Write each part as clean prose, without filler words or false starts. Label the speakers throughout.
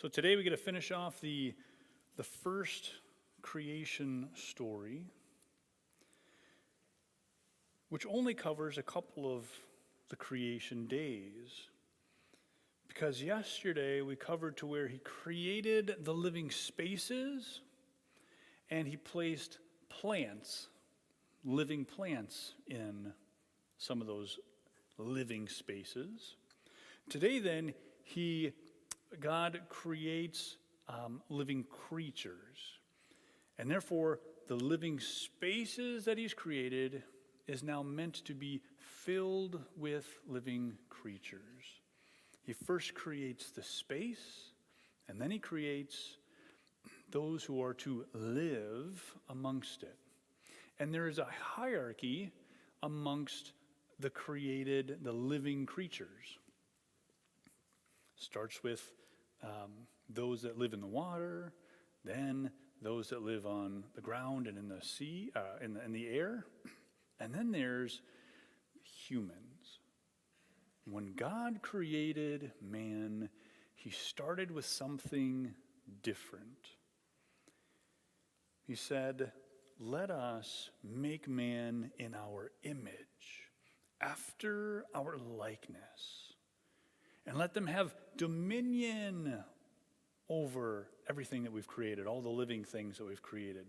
Speaker 1: So today we get to finish off the first creation story, which only covers a couple of the creation days. Because yesterday we covered to where he created the living spaces and he placed plants, living plants in some of those living spaces. Today then, God creates living creatures. And therefore, the living spaces that he's created is now meant to be filled with living creatures. He first creates the space, and then he creates those who are to live amongst it. And there is a hierarchy amongst the created, the living creatures. Starts with those that live in the water, then those that live on the ground and in the sea, in the air, and then there's humans. When God created man, he started with something different. He said, "Let us make man in our image, after our likeness, and let them have dominion over everything that we've created, all the living things that we've created."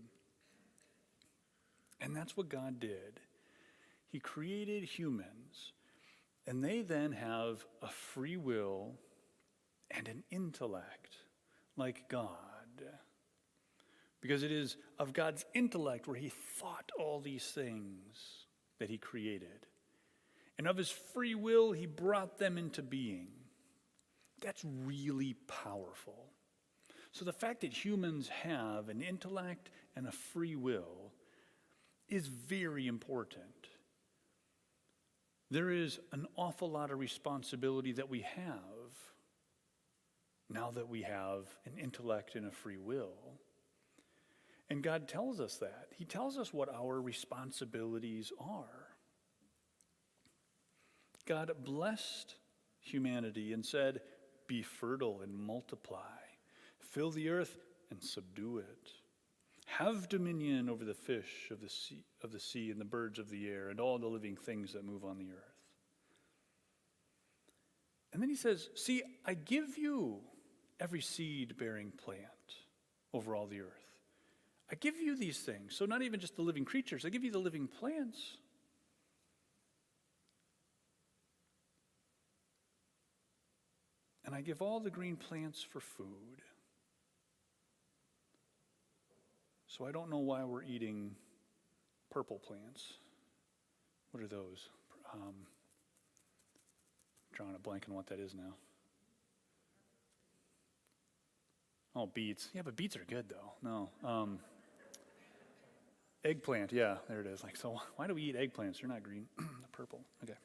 Speaker 1: And that's what God did. He created humans, and they then have a free will and an intellect like God. Because it is of God's intellect where he thought all these things that he created. And of his free will, he brought them into being. That's really powerful. So the fact that humans have an intellect and a free will is very important. There is an awful lot of responsibility that we have now that we have an intellect and a free will. And God tells us that. He tells us what our responsibilities are. God blessed humanity and said, "Be fertile and multiply. Fill the earth and subdue it. Have dominion over the fish of the sea and the birds of the air and all the living things that move on the earth." And then he says, "See, I give you every seed-bearing plant over all the earth. I give you these things." So not even just the living creatures, I give you the living plants. And I give all the green plants for food. So I don't know why we're eating purple plants. What are those? Drawing a blank on what that is now. Oh, beets. Yeah, but beets are good though. No. Eggplant, yeah, there it is. Like, so why do we eat eggplants? They're not green, they're purple. Okay.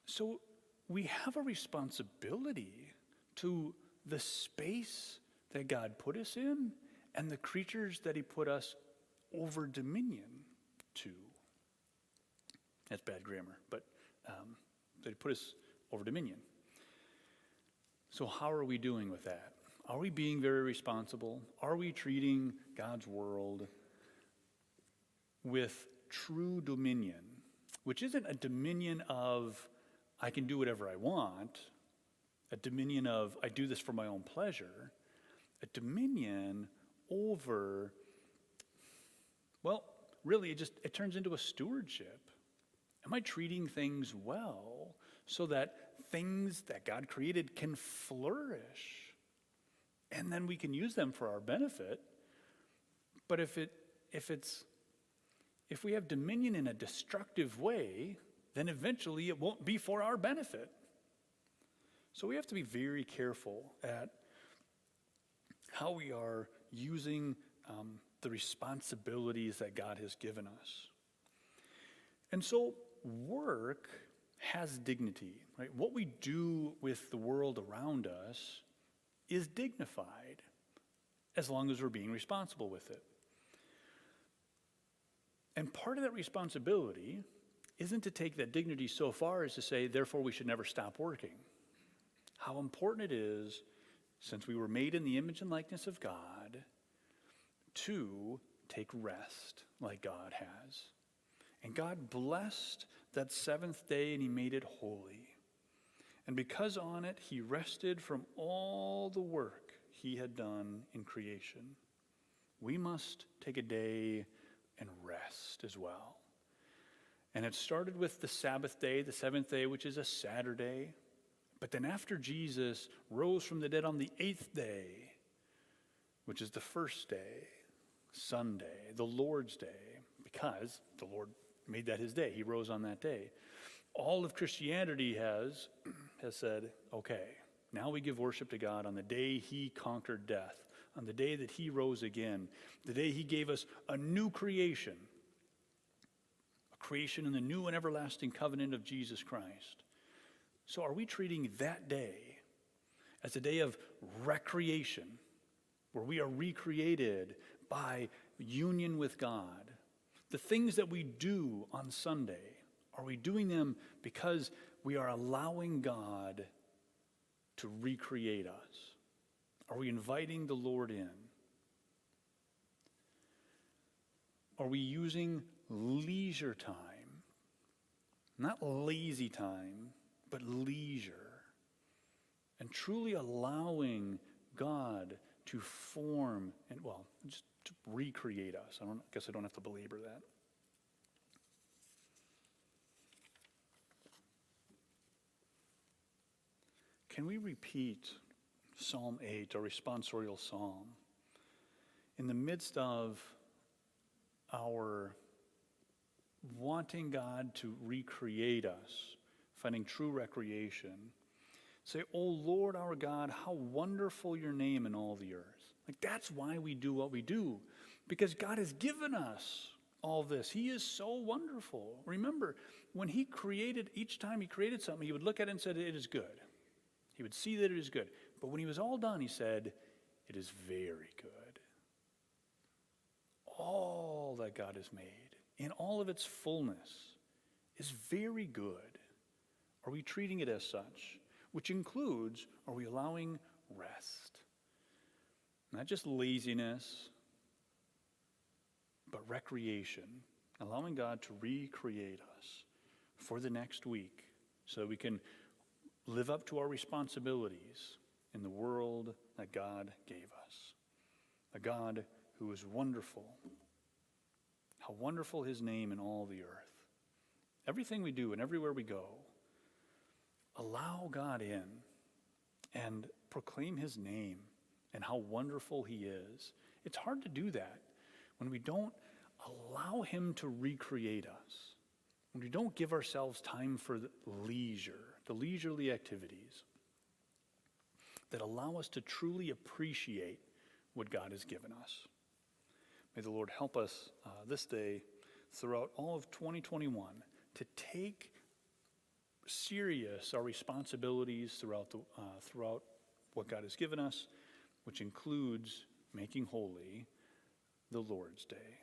Speaker 1: So we have a responsibility to the space that God put us in and the creatures that he put us over dominion to. That's bad grammar, but that he put us over dominion. So how are we doing with that? Are we being very responsible? Are we treating God's world with true dominion, which isn't a dominion of I can do whatever I want, a dominion of I do this for my own pleasure, a dominion over, well, really it turns into a stewardship. Am I treating things well so that things that God created can flourish? And then we can use them for our benefit. But if we have dominion in a destructive way, then eventually it won't be for our benefit. So we have to be very careful at how we are using the responsibilities that God has given us. And so work has dignity, right? What we do with the world around us is dignified as long as we're being responsible with it. And part of that responsibility isn't to take that dignity so far as to say, therefore we should never stop working. how important it is, since we were made in the image and likeness of God, to take rest like God has. And God blessed that seventh day, and he made it holy. And because on it he rested from all the work he had done in creation, we must take a day and rest as well. And it started with the Sabbath day, the seventh day, which is a Saturday. But then after Jesus rose from the dead on the eighth day, which is the first day, Sunday, the Lord's day, because the Lord made that his day. He rose on that day. All of Christianity has said, okay, now we give worship to God on the day he conquered death, on the day that he rose again, the day he gave us a new creation, a creation in the new and everlasting covenant of Jesus Christ. So are we treating that day as a day of recreation, where we are recreated by union with God? The things that we do on Sunday, are we doing them because we are allowing God to recreate us? Are we inviting the Lord in? Are we using leisure time, not lazy time, but leisure, and truly allowing God to form and, well, just to recreate us? I guess I don't have to belabor that. Can we repeat Psalm 8, our responsorial psalm, in the midst of our wanting God to recreate us, finding true recreation? Say, "O Lord our God, how wonderful your name in all the earth." Like, that's why we do what we do, because God has given us all this. He is so wonderful. Remember, when he created, each time he created something, he would look at it and said, "It is good." He would see that it is good. But when he was all done, he said, "It is very good." All that God has made, in all of its fullness, is very good. Are we treating it as such? Which includes, are we allowing rest? Not just laziness, but recreation. Allowing God to recreate us for the next week so that we can live up to our responsibilities in the world that God gave us. A God who is wonderful. How wonderful his name in all the earth. Everything we do and everywhere we go, allow God in and proclaim his name and how wonderful he is. It's hard to do that when we don't allow him to recreate us, when we don't give ourselves time for the leisurely activities that allow us to truly appreciate what God has given us. May the Lord help us this day, throughout all of 2021, to take serious our responsibilities throughout what God has given us, which includes making holy the Lord's Day.